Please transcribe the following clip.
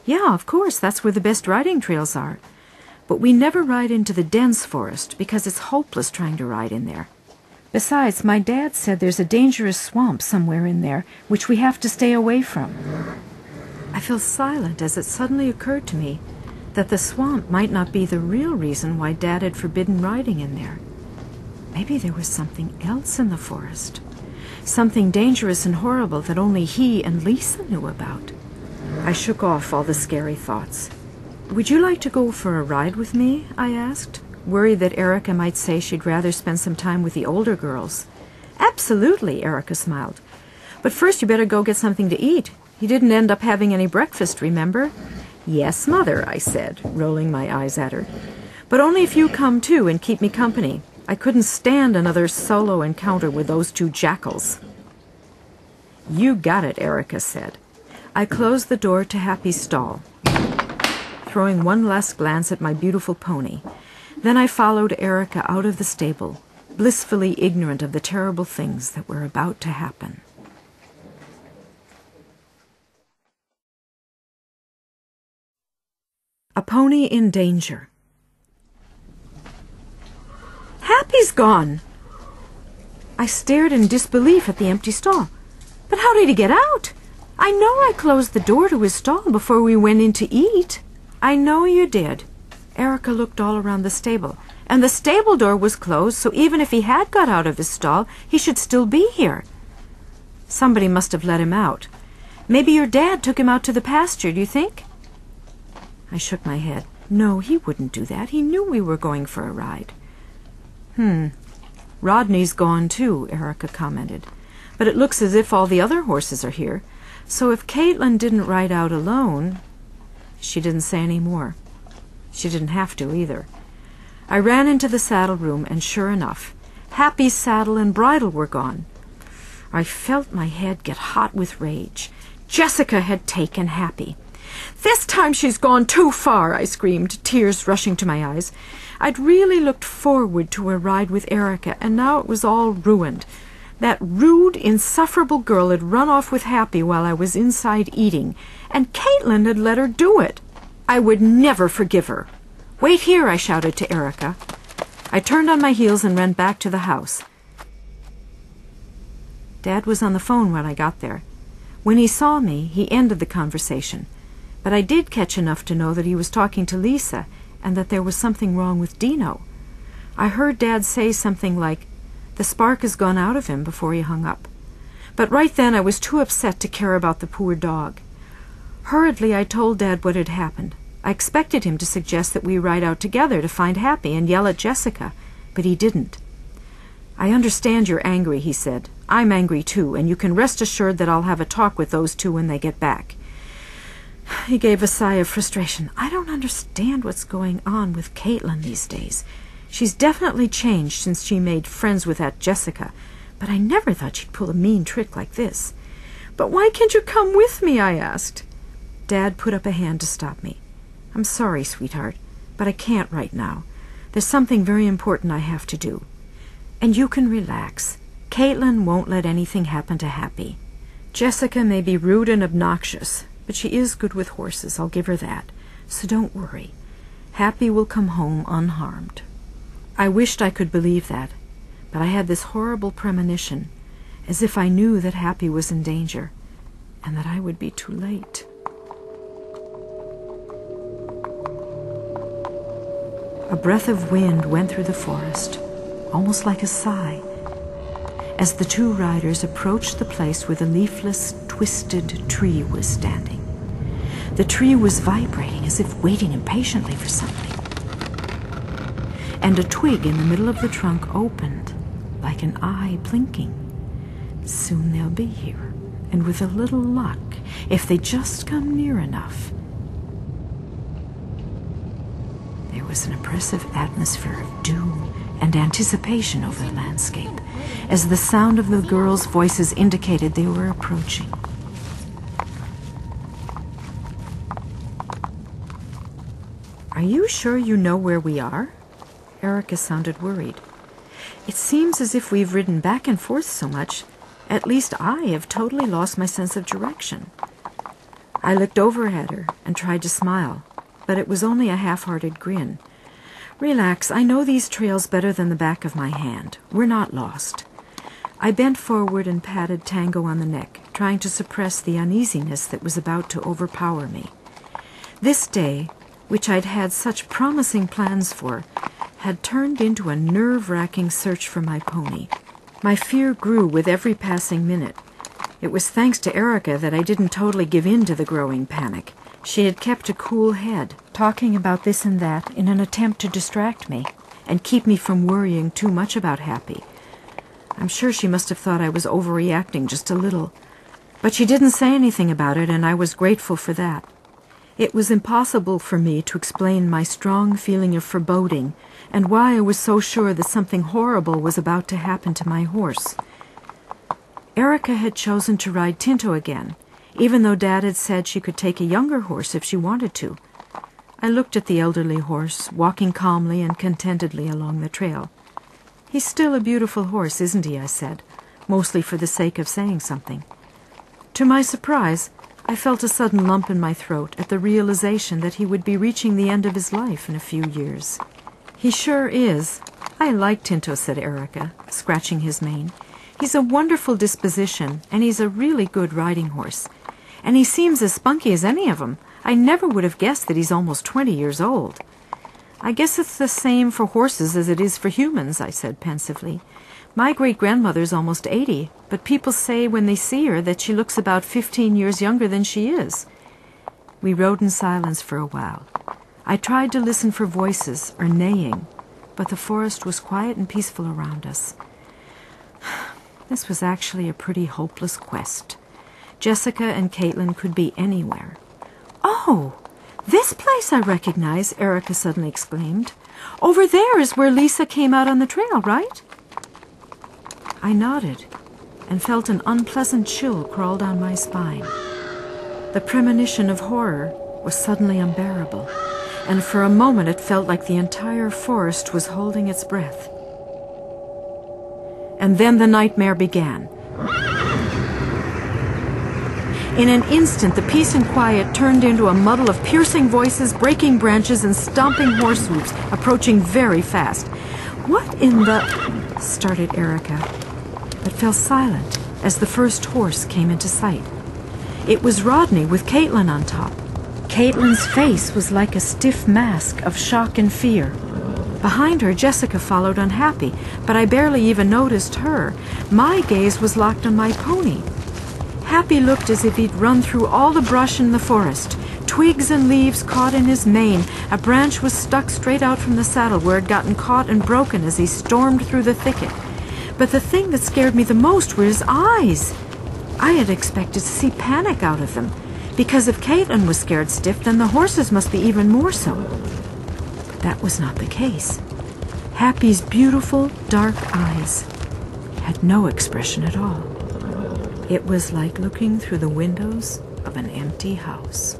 Yeah, of course, that's where the best riding trails are. But we never ride into the dense forest because it's hopeless trying to ride in there. Besides, my dad said there's a dangerous swamp somewhere in there which we have to stay away from. I fell silent as it suddenly occurred to me that the swamp might not be the real reason why Dad had forbidden riding in there. Maybe there was something else in the forest. Something dangerous and horrible that only he and Lisa knew about. I shook off all the scary thoughts. "Would you like to go for a ride with me?" I asked, worried that Erica might say she'd rather spend some time with the older girls. "Absolutely," Erica smiled. "But first you better go get something to eat. You didn't end up having any breakfast, remember?" "Yes, Mother," I said, rolling my eyes at her. "But only if you come too and keep me company. I couldn't stand another solo encounter with those two jackals." "You got it," Erica said. I closed the door to Happy's stall, throwing one last glance at my beautiful pony. Then I followed Erica out of the stable, blissfully ignorant of the terrible things that were about to happen. A pony in danger. "Happy's gone!" I stared in disbelief at the empty stall. "But how did he get out? I know I closed the door to his stall before we went in to eat." "I know you did." Erica looked all around the stable, and the stable door was closed, so even if he had got out of his stall, he should still be here. Somebody must have let him out. Maybe your dad took him out to the pasture, do you think? I shook my head. No, he wouldn't do that. He knew we were going for a ride. Rodney's gone too, Erica commented. But it looks as if all the other horses are here. So if Katelyn didn't ride out alone... She didn't say any more. She didn't have to either. I ran into the saddle room, and sure enough, Happy's saddle and bridle were gone. I felt my head get hot with rage. Jessica had taken Happy. "This time she's gone too far," I screamed, tears rushing to my eyes. I'd really looked forward to a ride with Erica, and now it was all ruined. That rude, insufferable girl had run off with Happy while I was inside eating, and Katelyn had let her do it. I would never forgive her. "Wait here," I shouted to Erica. I turned on my heels and ran back to the house. Dad was on the phone when I got there. When he saw me, he ended the conversation. But I did catch enough to know that he was talking to Lisa and that there was something wrong with Dino. I heard Dad say something like, "The spark has gone out of him," before he hung up. But right then I was too upset to care about the poor dog. Hurriedly I told Dad what had happened. I expected him to suggest that we ride out together to find Happy and yell at Jessica, but he didn't. "I understand you're angry," he said. "I'm angry too, and you can rest assured that I'll have a talk with those two when they get back." He gave a sigh of frustration. "I don't understand what's going on with Katelyn these days. She's definitely changed since she made friends with that Jessica, but I never thought she'd pull a mean trick like this." "But why can't you come with me?" I asked. Dad put up a hand to stop me. "I'm sorry, sweetheart, but I can't right now. There's something very important I have to do. And you can relax. Katelyn won't let anything happen to Happy. Jessica may be rude and obnoxious, but she is good with horses, I'll give her that. So don't worry. Happy will come home unharmed." I wished I could believe that, but I had this horrible premonition, as if I knew that Happy was in danger, and that I would be too late. A breath of wind went through the forest, almost like a sigh, as the two riders approached the place where the leafless, twisted tree was standing. The tree was vibrating as if waiting impatiently for something. And a twig in the middle of the trunk opened, like an eye blinking. Soon they'll be here, and with a little luck, if they just come near enough. There was an oppressive atmosphere of doom and anticipation over the landscape, as the sound of the girls' voices indicated they were approaching. "Are you sure you know where we are?" Erica sounded worried. "It seems as if we've ridden back and forth so much. At least I have totally lost my sense of direction." I looked over at her and tried to smile, but it was only a half-hearted grin. "Relax, I know these trails better than the back of my hand. We're not lost." I bent forward and patted Tango on the neck, trying to suppress the uneasiness that was about to overpower me. This day, which I'd had such promising plans for, had turned into a nerve-wracking search for my pony. My fear grew with every passing minute. It was thanks to Erica that I didn't totally give in to the growing panic. She had kept a cool head, talking about this and that in an attempt to distract me and keep me from worrying too much about Happy. I'm sure she must have thought I was overreacting just a little, but she didn't say anything about it, and I was grateful for that. It was impossible for me to explain my strong feeling of foreboding and why I was so sure that something horrible was about to happen to my horse. Erica had chosen to ride Tinto again, even though Dad had said she could take a younger horse if she wanted to. I looked at the elderly horse, walking calmly and contentedly along the trail. "He's still a beautiful horse, isn't he?" I said, mostly for the sake of saying something. To my surprise, I felt a sudden lump in my throat at the realization that he would be reaching the end of his life in a few years. "He sure is. I like Tinto," said Erica, scratching his mane. "He's a wonderful disposition, and he's a really good riding horse. And he seems as spunky as any of 'em. I never would have guessed that he's almost 20 years old." "I guess it's the same for horses as it is for humans," I said pensively. "My great-grandmother's almost 80, but people say when they see her that she looks about 15 years younger than she is." We rode in silence for a while. I tried to listen for voices or neighing, but the forest was quiet and peaceful around us. This was actually a pretty hopeless quest. Jessica and Katelyn could be anywhere. "Oh, this place I recognize," Erica suddenly exclaimed. "Over there is where Lisa came out on the trail, right?" I nodded and felt an unpleasant chill crawl down my spine. The premonition of horror was suddenly unbearable, and for a moment it felt like the entire forest was holding its breath. And then the nightmare began. In an instant, the peace and quiet turned into a muddle of piercing voices, breaking branches, and stomping horse hooves, approaching very fast. "What in the—" started Erica, but fell silent as the first horse came into sight. It was Rodney with Katelyn on top. Katelyn's face was like a stiff mask of shock and fear. Behind her, Jessica followed unhappy, but I barely even noticed her. My gaze was locked on my pony. Happy looked as if he'd run through all the brush in the forest. Twigs and leaves caught in his mane. A branch was stuck straight out from the saddle where it had gotten caught and broken as he stormed through the thicket. But the thing that scared me the most were his eyes. I had expected to see panic out of them, because if Katelyn was scared stiff, then the horses must be even more so. But that was not the case. Happy's beautiful, dark eyes had no expression at all. It was like looking through the windows of an empty house.